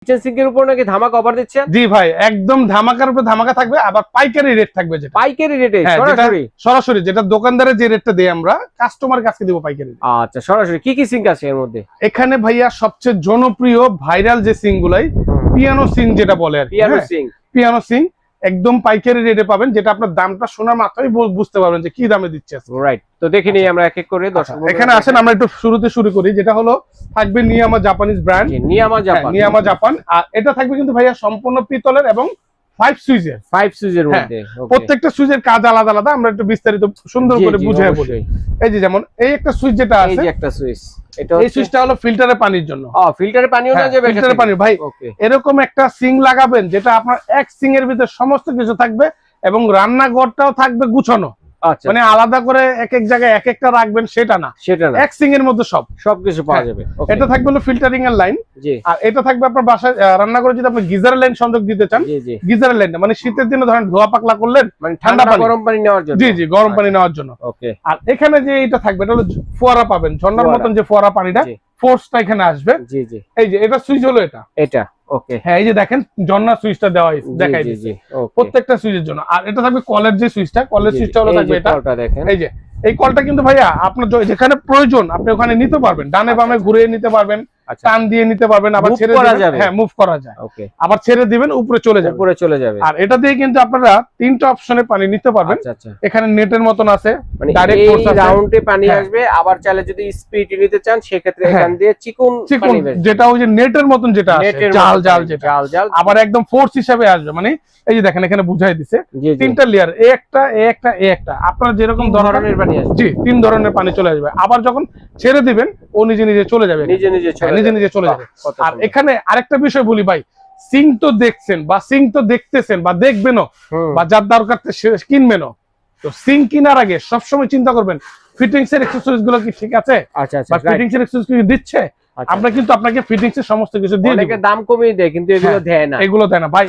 Kitchen সিঙ্কের উপর নাকি ধামাকা অফার দিচ্ছেন? জি ভাই, একদম ধামাকার উপর ধামাকা থাকবে, আবার পাইকারি রেট থাকবে, যেটা পাইকারি রেটে সরাসরি যেটা দোকানদারের যে রেটটা দেই আমরা কাস্টমার কাছে দিব পাইকারি। আচ্ছা, সরাসরি কি কি সিঙ্ক আছে এর মধ্যে? এখানে ভাইয়া সবচেয়ে জনপ্রিয় ভাইরাল যে সিঙ্ক গুলাই পিয়ানো সিঙ্ক যেটা বলে আর কি, পিয়ানো সিঙ্ক একদম পাইকারি রেটে পাবেন, যেটা আপনার দামটা শোনার মাত্রই বুঝতে পারবেন যে কি দামে দিচ্ছে। রাইট, তো দেখে নিই আমরা এক এক করে। দর্শক এখানে আসেন, আমরা একটু শুরুতে শুরু করি, যেটা হলো থাকবে নিয়ামা জাপানিজ ব্র্যান্ড, নিয়ামা জাপান। আর এটা থাকবে কিন্তু ভাইয়া সম্পূর্ণ পিতলের এবং 5 সুইচের মধ্যে। প্রত্যেকটা সুইচের কাজ আলাদা আলাদা, আমরা একটু বিস্তারিত সুন্দর করে বুঝিয়ে বলি। এই যে যেমন এই একটা সুইচ যেটা আছে, এই যে একটা সুইচ, এই সুইচটা হলো ফিল্টারের পানির জন্য। ফিল্টারের পানিও না যাবে, ফিল্টারের পানি ভাই। এরকম একটা সিঙ্ক লাগাবেন যেটা আপনার এক সিঙ্ক এর ভিতরে সমস্ত কিছু থাকবে এবং রান্নাঘরটাও থাকবে গুছানো। মানে আলাদা করে এক এক জায়গায় এক একটা রাখবেন সেটা না, এক সিঙ্ক এর মধ্যে সবকিছু পাওয়া যাবে। এটা থাকবে হলো ফিল্টারিং এর লাইন, আর এটা থাকবে আপনার বাসায় রান্না করে যদি আপনি গিজারের লাইন সংযোগ দিতে চান, গিজারের লাইন, মানে শীতের দিনে ধরেন ধোয়া পাকলা করলেন, মানে ঠান্ডা পানি গরম পানি নেওয়ার জন্য। জি জি, গরম পানি নেওয়ার জন্য। আর এখানে যে এটা থাকবে এটা হলো ফোয়ারা পাবেন, ঝর্ণার মতন যে ফোয়ারা পানিটা, ফোর্সটা এখানে আসবে। জি জি, এই যে এটা সুইচ হলো এটা। ওকে, হ্যাঁ, এই যে দেখেন ঝর্ণা সুইচটা দেওয়া হয়েছে, দেখাই দিচ্ছি প্রত্যেকটা সুইচের জন্য। আর এটা থাকবে কলের যে সুইচটা, কলের সুইচটা হলো থাকবে এটা। এই যে এই কলটা কিন্তু ভাইয়া আপনার যেখানে প্রয়োজন আপনি ওখানে নিতে পারবেন, ডানে বামে ঘুরিয়ে নিতে পারবেন, টান দিয়ে নিতে পারবেন, আবার ছেড়ে দিবেন। হ্যাঁ, মুভ করা যায়। ওকে, আবার ছেড়ে দিবেন, উপরে চলে যাবে। আর এটা দিয়ে কিন্তু আপনারা তিনটা অপশনে পানি নিতে পারবেন। এখানে নেটের মতন আছে, মানে ডাইরেক্ট ফোর্স আছে, রাউন্ডে পানি আসবে। আবার চাইলে যদি স্পিডে নিতে চান সেক্ষেত্রে এখান দিয়ে চিকন যেটা ওই যে নেটের মতন যেটা আছে, জাল যেটা, আবার একদম ফোর্স হিসেবে আসবে। মানে এই যে দেখেন এখানে বুঝাই দিছে তিনটা লেয়ার, এ একটা আপনার যেরকম ধরনের পানি আসবে। জি, 3 ধরনের পানি চলে আসবে। আবার যখন ছেড়ে দিবেন ও নিজে নিজে চলে যাবে, নিজে চলে যাবে। আর এখানে আরেকটা বিষয় বলি ভাই, সিঙ্ক তো দেখছেন বা সিঙ্ক তো দেখতেছেন বা দেখবেনও, বা যার দরকার কিনবেনও, তো সিঙ্ক কেনার আগে সবসময় চিন্তা করবেন ফিটিংস এর অ্যাকসেসরিজ গুলো কি ঠিক আছে, বা ফিটিংস এর অ্যাকসেসরিজ কি দিচ্ছে। আমরা কিন্তু আপনাকে ফিটিংস এর সমস্ত কিছু দিয়ে দিই, দাম কমিয়ে দেয়, কিন্তু এগুলো দেয় না ভাই।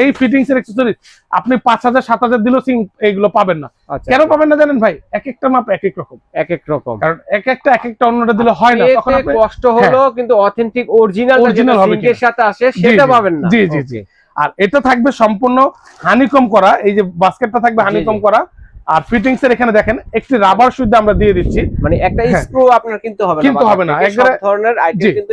এই ফিটিংস এর অ্যাকসেসরিজ আপনি 5000 7000 দিলেও সিঙ্ক এগুলো পাবেন না। কেন পাবেন না জানেন ভাই? এক একটা মাপ এক এক রকম, কারণ এক একটা অন্যটা দিলে হয় না, তখন আপনি কষ্ট হলো, কিন্তু অথেন্টিক অরিজিনাল সিঙ্কের সাথে আসে সেটা পাবেন না। জি জি জি। আর এটা থাকবে সম্পূর্ণ হানিকম করা, এই যে বাস্কেটটা থাকবে হানিকম করা। আর ফিটিংস এর এখানে দেখেন একটি রাবার সুইচ আমরা দিয়ে দিচ্ছি, মানে একটা স্ক্রু আপনার কিনতে হবে না, এক ধরনের আইটেম কিন্তু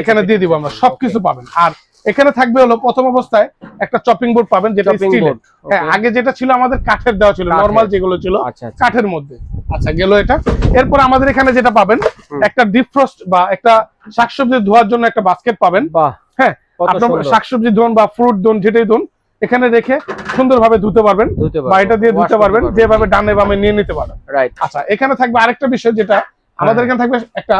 এখানে দিয়ে দিব আমরা, সবকিছু পাবেন। আর এখানে থাকবে হলো প্রথম অবস্থায় একটা চপিং বোর্ড পাবেন, যেটা স্টিলের। হ্যাঁ, আগে যেটা ছিল আমাদের কাঠের দেওয়া ছিল, নরমাল যেগুলো ছিল কাঠের মধ্যে। আচ্ছা, গেল এটা। এরপর আমাদের এখানে যেটা পাবেন একটা ডিপ ফ্রস্ট বা একটা শাকসবজি ধোয়ার জন্য একটা বাস্কেট পাবেন। হ্যাঁ, আপনার শাকসবজি ধোন বা ফ্রুট ধোন, যেটাই ধোন এখানে রেখে সুন্দরভাবে ধুতে পারবেন, বা এটা দিয়ে ধুতে পারবেন, যেভাবে ডানে বামে নিয়ে নিতে পারবেন। রাইট। আচ্ছা, এখানে থাকবে আরেকটা বিষয়, যেটা আমাদের এখানে থাকবে একটা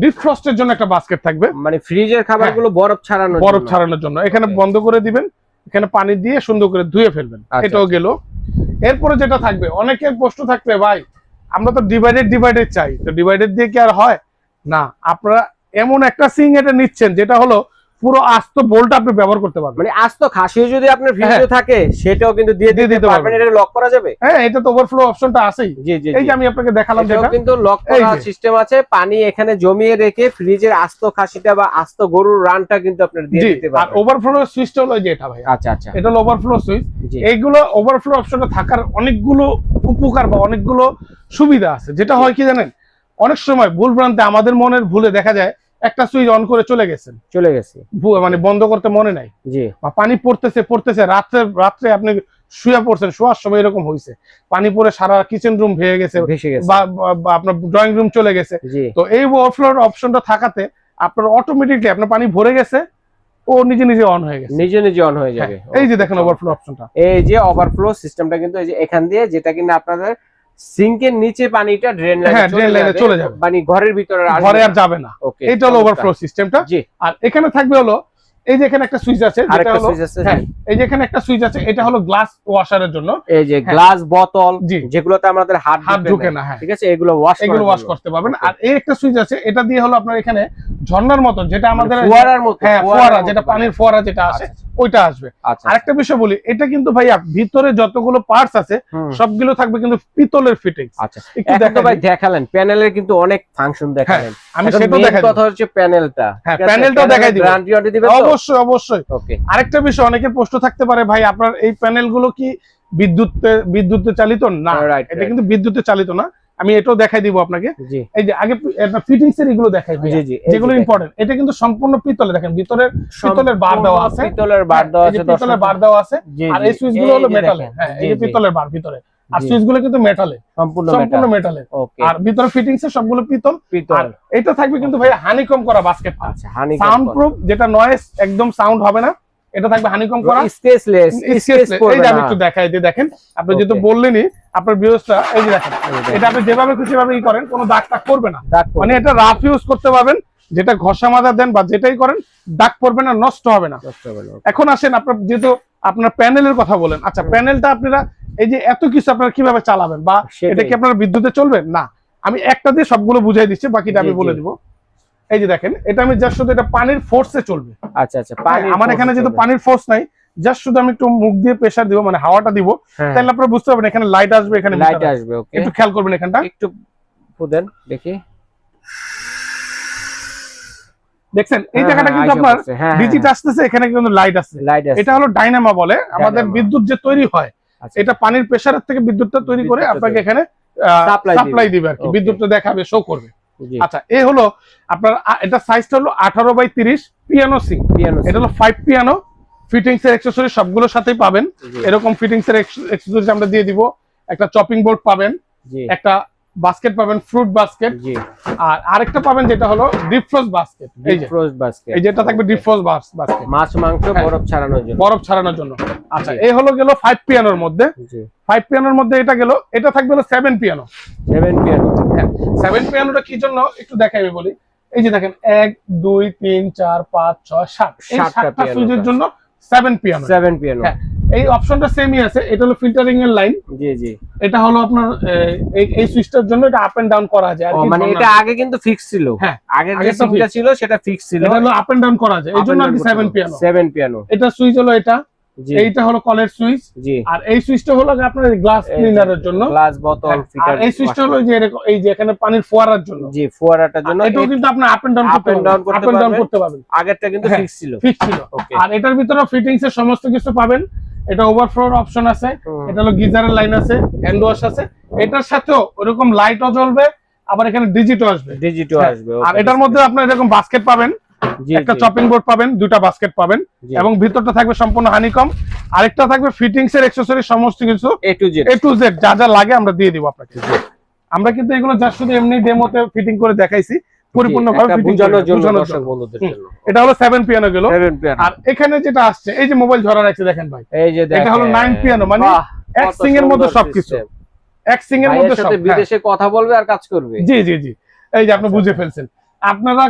ডিপ ফ্রস্টের জন্য একটা বাস্কেট থাকবে, মানে ফ্রিজের খাবারগুলো বরফ ছাড়ানোর জন্য। এখানে বন্ধ করে দিবেন, এখানে পানি দিয়ে সুন্দর করে ধুয়ে ফেলবেন। এটাও গেল। এরপরে যেটা থাকবে, অনেকের প্রশ্ন থাকবে ভাই আমরা তো ডিভাইডেড চাই, তো ডিভাইডেড দিয়ে কি আর হয় না? আপনারা এমন একটা সিঙ্ক এটা নিচ্ছেন যেটা হলো পুরো আস্ত বোল্ট আপনি ব্যবহার করতে পারবেন, মানে আস্ত খাসিও যদি আপনার ফ্রিজে থাকে সেটাও কিন্তু দিয়ে দিতে পারবেন। এটা লক করা যাবে। হ্যাঁ, এটা তো ওভারফ্লো অপশনটা আছেই। জি জি, এই যে আমি আপনাকে দেখালাম, যেটা কিন্তু লক করা সিস্টেম আছে। পানি এখানে জমিয়ে রেখে ফ্রিজের আস্ত খাসিটা বা আস্ত গরুর রানটা কিন্তু আপনি দিয়ে দিতে পারবেন। আর ওভারফ্লো সুইচটা হলো যে এটা ভাই। আচ্ছা আচ্ছা, এটা হলো ওভারফ্লো সুইচ। এইগুলো ওভারফ্লো অপশনটা থাকার অনেকগুলো উপকার বা অনেকগুলো সুবিধা আছে। যেটা হয় কি জানেন, অনেক সময় ভুল ভ্রান্তি আমাদের মনের ভুলে দেখা যায় একটা সুইচ অন করে চলে গেছে, মানে বন্ধ করতে মনে নাই, বা পানি পড়তেছে রাত্রে আপনি শুয়ে পড়ছেন, শোয়ার সময় এরকম হয়েছে, পানি পড়ে সারা কিচেন রুম ভেঙে গেছে বা আপনার ড্রয়িং রুম চলে গেছে। তো এই ওভারফ্লোর অপশনটা থাকাতে আপনার অটোমেটিকলি আপনার পানি ভরে গেছে, ও নিজে অন হয়ে গেছে, নিজে অন হয়ে যাবে। এই যে দেখেন ওভারফ্লো অপশনটা, এই যে ওভারফ্লো সিস্টেমটা কিন্তু এই যে এখান দিয়ে, যেটা কিন্তু আপনাদের সিঙ্কের নিচে পানিটা ড্রেন লাইনে চলে যাবে, মানে ঘরের ভিতরে আর যাবে না। এটা হলো ওভারফ্লো সিস্টেমটা। আর এখানে থাকবে হলো এই যে এখানে একটা সুইচ আছে, যেটা হলো এই যে এখানে একটা সুইচ আছে, এটা হলো গ্লাস ওয়াশারের জন্য। এই যে গ্লাস বোতল যেগুলোতে আমাদের হাত ঢুকে না, ঠিক আছে, এগুলো ওয়াশ করতে পারবেন। আর এই একটা সুইচ আছে, এটা দিয়ে হলো আপনার এখানে ঝর্ণার মতো, যেটা আমাদের ফোয়ারার মতো, হ্যাঁ ফোয়ারা, যেটা পানির ফোয়ারা যেটা আসে ওইটা আসবে। আরেকটা বিষয় বলি, এটা কিন্তু ভাইয়া ভিতরে যতগুলো পার্টস আছে সবগুলো থাকবে কিন্তু পিতলের ফিটিংস। আচ্ছা, একটু ভাই দেখালেন প্যানেলের কিন্তু অনেক ফাংশন দেখালেন, আমি সেটা দেখাই। কথা হচ্ছে প্যানেলটা, হ্যাঁ প্যানেলটা দেখাই দিব, গ্যারান্টি ওয়ারেন্টি দিবেন তো? অবশ্যই অবশ্যই। ওকে, আরেকটা বিষয় অনেকের প্রশ্ন থাকতে পারে, ভাই আপনার এই প্যানেলগুলো কি বিদ্যুতে চালিত? না, এটা কিন্তু বিদ্যুতে চালিত না। আমি এটাও দেখাই দিব আপনাকে। এই যে আগে ফিটিংস এর এগুলো দেখাই ভাই, যেগুলো ইম্পর্টেন্ট। এটা কিন্তু সম্পূর্ণ পিতলে, দেখেন ভিতরে পিতলের বার দেওয়া আছে, পিতলের বার দেওয়া আছে, পিতলের বার দেওয়া আছে। আর এই সুইচ গুলো হলো মেটালে, হ্যাঁ এই যে পিতলের বার ভিতরে, আর সুইচ গুলো কিন্তু মেটালে, সম্পূর্ণ মেটালে। আর ভিতরে ফিটিংস এর সবগুলো পিতল। আর এটা থাকবে কিন্তু ভাই হানিকম করা বাস্কেট। আচ্ছা, হানিকম সাউন্ড প্রুফ, যেটা নয়েজ একদম সাউন্ড হবে না, এটা থাকবে হানিকম করা, স্কেচলেস। এই যে আমি একটু দেখাই দিই, দেখেন আপনি যেহেতু বললেনই আপনার ভিউয়ার্সটা, এই যে দেখেন এটা আপনি যেভাবে খুশি ভাবে ই করেন, কোনো দাগ টাগ করবে না, মানে এটা রাফ ইউজ করতে পারবেন, যেটা ঘষা মাজা দেন বা যেটাই করেন দাগ পড়বে না, নষ্ট হবে না। এখন আসেন আপনার, যেহেতু আপনার প্যানেলের কথা বলেন, আচ্ছা প্যানেলটা আপনারা এই যে এত কিছু আপনারা কিভাবে চালাবেন, বা এটা কি আপনারা বিদ্যুতে চলবে? না, আমি একটা দিয়ে সবগুলো বুঝাই দিচ্ছি, বাকিটা আমি বলে দিব। এই যে দেখেন, এটা আমি জাস্ট শুধু এটা পানির ফোর্সে চলবে। আচ্ছা আচ্ছা, আমার এখানে যেহেতু পানির ফোর্স নাই, জাস্ট শুধু আমি একটু মুখ দিয়ে প্রেসার দিব, মানে হাওয়াটা দিব, তাহলে আপনারা বুঝতে পারবেন এখানে লাইট আসবে, এখানে লাইট আসবে। ওকে, একটু খেয়াল করবেন, এখানটা একটু ফুদেন দেখি, দেখছেন এই জায়গাটা কিন্তু আপনার ডিজিট আসতেছে, এখানে কিন্তু লাইট আছে। এটা হলো ডাইনামা বলে, আমাদের বিদ্যুৎ যে তৈরি হয়, এটা পানির প্রেসারের থেকে বিদ্যুৎটা তৈরি করে আপনাকে এখানে সাপ্লাই দিবে আর কি, বিদ্যুৎটা দেখাবে, শো করবে। আচ্ছা, এই হলো আপনার, এটা সাইজটা হলো 18x30 পিয়ানো সি। এটা হলো 5 পিয়ানো, ফিটিংস এর অ্যাকসেসরি সবগুলোর সাথেই পাবেন। এরকম ফিটিংস এর অ্যাকসেসরি আমরা দিয়ে দিব, একটা চপিং বোর্ড পাবেন, একটা বাস্কেট পাবেন, ফ্রুট বাস্কেট, আর আরেকটা পাবেন যেটা হলো ডিপ ফ্রোজ বাস্কেট। এই যে এই যেটা থাকবে ডিপ ফ্রোজ বাস্কেট, মাছ মাংস বরফ ছাড়ানোর জন্য। আচ্ছা, এই হলো গেল 5 পিয়ানোর মধ্যে। 5 পিয়ানোর মধ্যে এটা গেল, এটা থাকবে হলো 7 পিয়ানো। 7 পিয়ানো, হ্যাঁ 7 পিয়ানোটা কি জন্য একটু দেখাইবে বলি। এই যে দেখেন 1 2 3 4 5 6 7, এই 7টা সুইচের জন্য 7 পিয়ানো। 7 পিয়ানো, হ্যাঁ এই অপশনটা সেমই আছে। এটা হলো ফিল্টারিং এর লাইন। জি জি, এটা হলো আপনার এই সুইচটার জন্য এটা আপ এন্ড ডাউন করা যায় আর কি, মানে এটা আগে কিন্তু ফিক্স ছিল। হ্যাঁ, আগে যে সুইচটা ছিল সেটা ফিক্স ছিল, এটা হলো আপ এন্ড ডাউন করা যায়, এইজন্য আর কি 7 পিয়ানো। 7 পিয়ানো, এটা সুইচ হলো এটা, এইটা হলো কলের সুইচ, আর এই সুইচটা হলো আপনার গ্লাস ক্লিনারের জন্য, গ্লাস বোতল ফিটার। আর এই সুইচটা হলো যে এই যে এখানে পানির ফোয়ারার জন্য, জি ফোয়ারাটার জন্য। এটাও কিন্তু আপনি আপ এন্ড ডাউন করতে পারবেন। আগেরটা কিন্তু ফিক্স ছিল। আর এটার ভিতরে ফিটিংস এর সমস্ত কিছু পাবেন। এটা ওভারফ্লোর অপশন আছে, এটা হলো গিজারের লাইন আছে, হ্যান্ড ওয়াশ আছে। এটার সাথেও ওরকম লাইটও জ্বলবে, আবার এখানে ডিজিটও আসবে। আর এটার মধ্যে আপনারা এরকম বাস্কেট পাবেন, একটা চপিং বোর্ড পাবেন, দুটো বাস্কেট পাবেন, এবং ভিতরটা থাকবে সম্পূর্ণ হানিকম। আরেকটা থাকবে ফিটিংস এর অ্যাকসেসরি সমস্ত কিছু এ টু জেড যা যা লাগে আমরা দিয়ে দিব আপনাকে। আমরা কিন্তু এগুলো জাস্ট শুধু এমনি ডেমোতে ফিটিং করে দেখাইছি, পরিপূর্ণভাবে বোঝানোর জন্য দর্শক বন্ধুদের জন্য। এটা হলো 7 পিয়ানো গেল। আর এখানে যেটা আসছে, এই যে মোবাইল ধরা রাখছে দেখেন ভাই, এই যে এটা হলো 9 পিয়ানো, মানে এক সিং এর মধ্যে সবকিছু, এক সিং এর মধ্যে সব। বিদেশে কথা বলবে আর কাজ করবে। জি জি জি, এই যে আপনি বুঝে ফেলছেন। আপনারা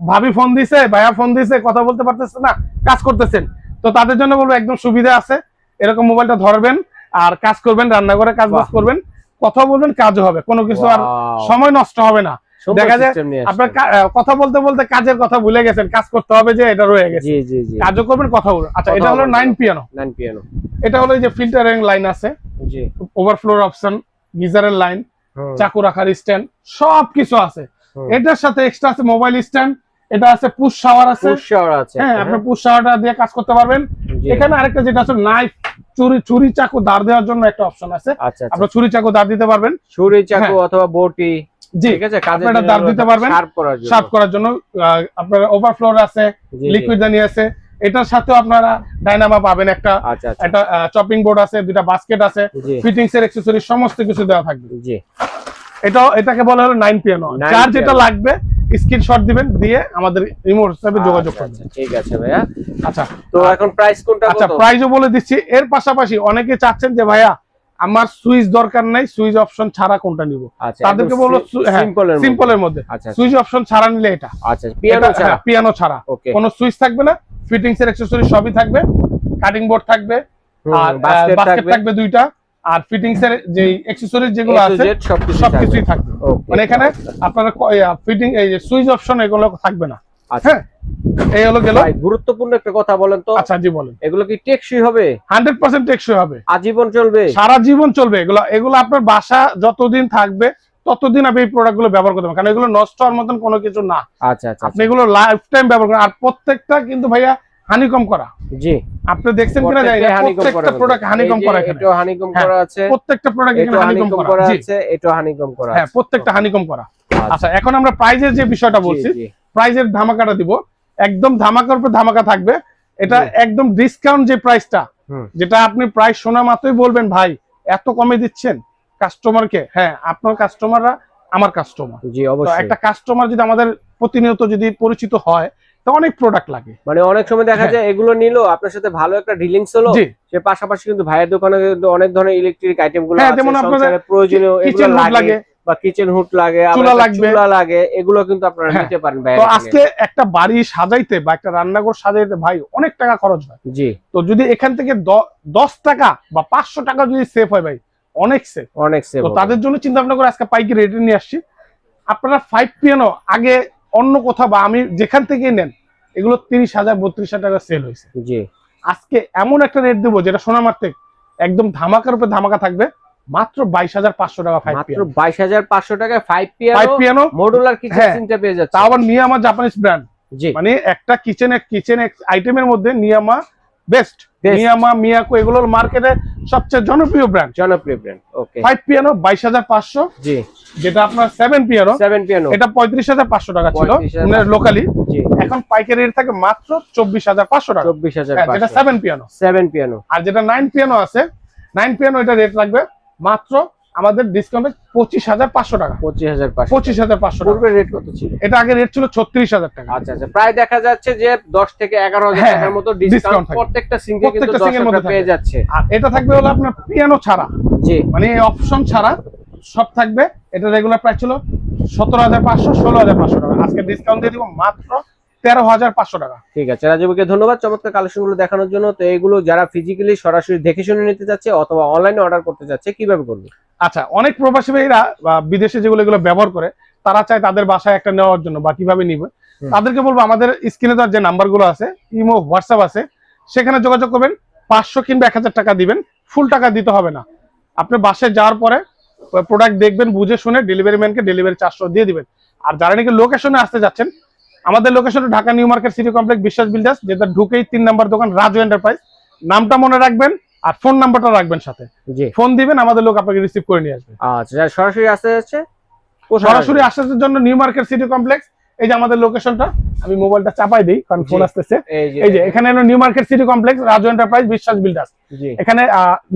ভাবি ফোন দিছে, ভাইয়া ফোন দিছে, কথা বলতে পারতেছেন না, কাজ করতেছেন, তো তাদের জন্য বলবো একদম সুবিধা আছে। এরকম মোবাইলটা ধরবেন আর কাজ করবেন, রান্না করে কাজ বাজ করবেন, কথা বলবেন, কাজও হবে, কোনো কিছু আর সময় নষ্ট হবে না। দেখা যায় আপনার কথা বলতে বলতে কাজের কথা ভুলে গেছেন, কাজ করতে হবে যে এটা রয়ে গেছে, কাজও করবেন, কথা বলবেন। আচ্ছা, এটা হলো 9 পিয়ানো। এটা হলো এই যে ফিল্টারিং লাইন আছে, ওভারফ্লোর অপশন, গিজারের লাইন, চাকু রাখার স্ট্যান্ড, সবকিছু আছে। এটার সাথে এক্সট্রা আছে মোবাইল স্ট্যান্ড, এটা আছে পুশ শাওয়ার আছে। হ্যাঁ, আপনি পুশ শাওয়ারটা দিয়ে কাজ করতে পারবেন। এখানে আরেকটা যেটা আছে নাইফ, ছুরি চাকু দাঁড় দেওয়ার জন্য একটা অপশন আছে, আপনি ছুরি চাকু দাঁড় দিতে পারবেন, ছুরি চাকু অথবা বটি। জি, ঠিক আছে, আপনারা দাঁড় দিতে পারবেন শার্প করার জন্য। আপনার ওভারফ্লোর আছে, লিকুইড দানি আছে। এটার সাথে আপনারা ডাইনামা পাবেন, একটা চপিং বোর্ড আছে, দুটো বাস্কেট আছে, ফিটিংস এর অ্যাকসেসরি সমস্ত কিছু দেওয়া থাকবে। জি, এটাকে বলা হলো 9 পিয়ানো। যার যেটা লাগবে স্ক্রিনশট দিবেন, দিয়ে আমাদের ইমো হোয়াটসঅ্যাপে যোগাযোগ করবেন। ঠিক আছে ভাইয়া। আচ্ছা, তো এখন প্রাইস কোনটা? আচ্ছা, প্রাইসও বলে দিচ্ছি। এর পাশাপাশি অনেকে চাচ্ছেন যে ভাইয়া আমার সুইচ দরকার নাই, সুইচ অপশন ছাড়া কোনটা নিব, তাদেরকে বলবো সিম্পলের মধ্যে সুইচ অপশন ছাড়া নিলে এটা। আচ্ছা, পিয়ানো ছাড়া কোনো সুইচ থাকবে না, ফিটিংস এর অ্যাকসেসরি সবই থাকবে, কাটিং বোর্ড থাকবে, আর বাস্কেট থাকবে দুইটা, আর ফিটিংস এর যে অ্যাকসেসরিজ যেগুলো আছে সবকিছুই থাকবে। মানে এখানে আপনারা ফিটিং এই যে সুইচ অপশন এগুলো থাকবে না। হ্যাঁ, এই হলো গেল। গুরুত্বপূর্ণ একটা কথা বলেন তো। আচ্ছা জি বলেন। এগুলো কি টেকসই হবে? 100% টেকসই হবে, আজীবন চলবে, সারা জীবন চলবে। এগুলো আপনার বাসা যতদিন থাকবে ততদিন আপনি এই প্রোডাক্ট গুলো ব্যবহার করতে পারবেন, কারণ এগুলো নষ্ট হওয়ার মতন কোনো কিছু না। আচ্ছা আচ্ছা, আপনি এগুলো লাইফ টাইম ব্যবহার করেন। আর প্রত্যেকটা কিন্তু ভাইয়া হানিকম করা। জি, আপনি দেখছেন কিনা জানি না, প্রত্যেকটা প্রোডাক্ট হানিকম করা। এটা হানিকম করা আছে, প্রত্যেকটা প্রোডাক্ট এখানে হানিকম করা আছে, এটা হানিকম করা আছে। হ্যাঁ, প্রত্যেকটা হানিকম করা। আচ্ছা, এখন আমরা প্রাইজের যে বিষয়টা বলছি, প্রাইজের ধামাকাটা দিব, একদম ধামাকার উপর ধামাকা থাকবে। এটা একদম ডিসকাউন্ট যে প্রাইসটা, যেটা আপনি প্রাইস শোনা মাত্রই বলবেন ভাই এত কমে দিচ্ছেন কাস্টমারকে। হ্যাঁ, আপনার কাস্টমাররা আমার কাস্টমার। জি অবশ্যই। একটা কাস্টমার যদি আমাদের প্রতিনিয়ত যদি পরিচিত হয় তো অনেক প্রোডাক্ট লাগে। মানে অনেক সময় দেখা যায় এগুলো নিলো, আপনার সাথে ভালো একটা ডিলিংস হলো, সে পাশাপাশি কিন্তু ভাইয়ের দোকানে কিন্তু অনেক ধরনের ইলেকট্রিক আইটেম গুলো আছে, যেমন আপনাদের প্রয়োজনীয় কিচেন হুড লাগে বা কিচেন হুড লাগে, চুলা লাগে, এগুলো কিন্তু আপনারা নিতে পারেন ভাই। তো আজকে একটা বাড়ি সাজাইতে বা একটা রান্নাঘর সাজাইতে ভাই অনেক টাকা খরচ হয়। জি, তো যদি এখান থেকে 10 টাকা বা 500 টাকা যদি সেভ হয় ভাই, অনেক সেভ, অনেক সেভ। তো তাদের জন্য চিন্তা ভাবনা করে আজকে পাইকারি রেটে নিয়ে আসছি। আপনারা 5 পিয়ানো আগে অন্য কোথাও বা আমি যেখান থেকে নেন এগুলো 30,000 32,000 টাকা সেল হয়েছে। জি, আজকে এমন একটা রেট দেবো যেটা সোনামার থেকে একদম ধামাকার উপরে ধামাকা থাকবে, মাত্র 22,500 টাকা। মাত্র 22,500 টাকায় 5 পিয়ানো মডুলার কিচেন সিনটা পেয়ে যাচ্ছে, তাও আবার নিয়ামা জাপানিজ ব্র্যান্ড। জি, মানে একটা কিচেন আইটেমের মধ্যে নিয়ামা বেস্ট, নিয়ামা মিয়াকো এগুলো মার্কেটে সবচেয়ে জনপ্রিয় ব্র্যান্ড। ওকে, 5 পিয়ানো 22,500। জি, যেটা আপনার 7 পিয়ানো এটা 35,500 টাকা ছিল লোকালি। এখন পাইকারি রেট থাকে মাত্র 24,500 টাকা। 24,500 যেটা 7 পিয়ানো। আর যেটা 9 পিয়ানো আছে, 9 পিয়ানো এটা রেট লাগবে মাত্র আমাদের ডিসকাউন্টে 25,500 টাকা। 25,500 পূর্বে রেট কত ছিল? এটা আগে রেট ছিল 36,000 টাকা। আচ্ছা আচ্ছা, প্রায় দেখা যাচ্ছে যে 10 থেকে 11,000 টাকার মতো ডিসকাউন্ট প্রত্যেকটা সিঙ্গেল কিন্তু 10 টাকা পেয়ে যাচ্ছে। আর এটা থাকবে হলো আপনার পিয়ানো ছাড়া। জি, মানে এই অপশন ছাড়া সব থাকবে। এটা রেগুলার প্রাইস ছিল 17,500 16,500 টাকা, আজকে ডিসকাউন্ট দিয়ে দিব মাত্র 13,500 টাকা। ঠিক আছে, রাজীবকে ধন্যবাদ চমৎকার কালেকশনগুলো দেখানোর জন্য। তো এইগুলো যারা ফিজিক্যালি সরাসরি দেখে শুনে নিতে যাচ্ছে অথবা অনলাইনে অর্ডার করতে যাচ্ছে কিভাবে করবে? আচ্ছা, অনেক প্রবাসী ভাইরা বা বিদেশে যেগুলো এগুলো ব্যবহার করে তারা চায় তাদের বাসায় একটা নেওয়ার জন্য বা কিভাবে নিবে, তাদেরকে বলবো আমাদের স্ক্রিনে তার যে নাম্বারগুলো আছে, ইমো হোয়াটসঅ্যাপ আছে, সেখানে যোগাযোগ করবেন। 500 কিংবা 1,000 টাকা দিবেন, ফুল টাকা দিতে হবে না। আপনি বাসায় যাওয়ার পরে প্রোডাক্ট দেখবেন, বুঝে শুনে ডেলিভারি ম্যানকে ডেলিভারি চার্জও দিয়ে দিবেন। আর যারা নাকি লোকেশনে আসতে যাচ্ছেন, আমাদের লোকেশনে Dhaka new market city complex বিশ্বাস বিল্ডার্স, যেটা ঢুকেই 3 নাম্বার দোকান রাজু এন্টারপ্রাইজ। নামটা মনে রাখবেন আর ফোন নাম্বারটা রাখবেন সাথে। ফোন দিবেন, আমাদের লোক আপনাকে রিসিভ করে নিয়ে আসবে। আচ্ছা, সরাসরি আসতে যাচ্ছে, সরাসরি আসার জন্য নিউ মার্কেট সিটি কমপ্লেক্স, এই যে আমাদের লোকেশনটা, আমি মোবাইলটা চাপাই দিই কারণ ফোন আসতেছে। এই যে এখানে হলো new market city complex Raju enterprise বিশ্বাস বিল্ডার্স। এখানে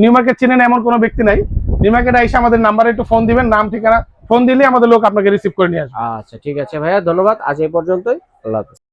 নিউ মার্কেট চিনেন এমন কোনো ব্যক্তি নাই। নিউ মার্কেটে এসে আমাদের নাম্বারে একটু ফোন দিবেন, নাম ঠিকানা ফোন দিলে আমাদের লোক আপনাকে রিসিভ করে নিয়ে আসবে। আচ্ছা ঠিক আছে ভাইয়া, ধন্যবাদ। আজ এই পর্যন্তই, আল্লাহ হাফেজ।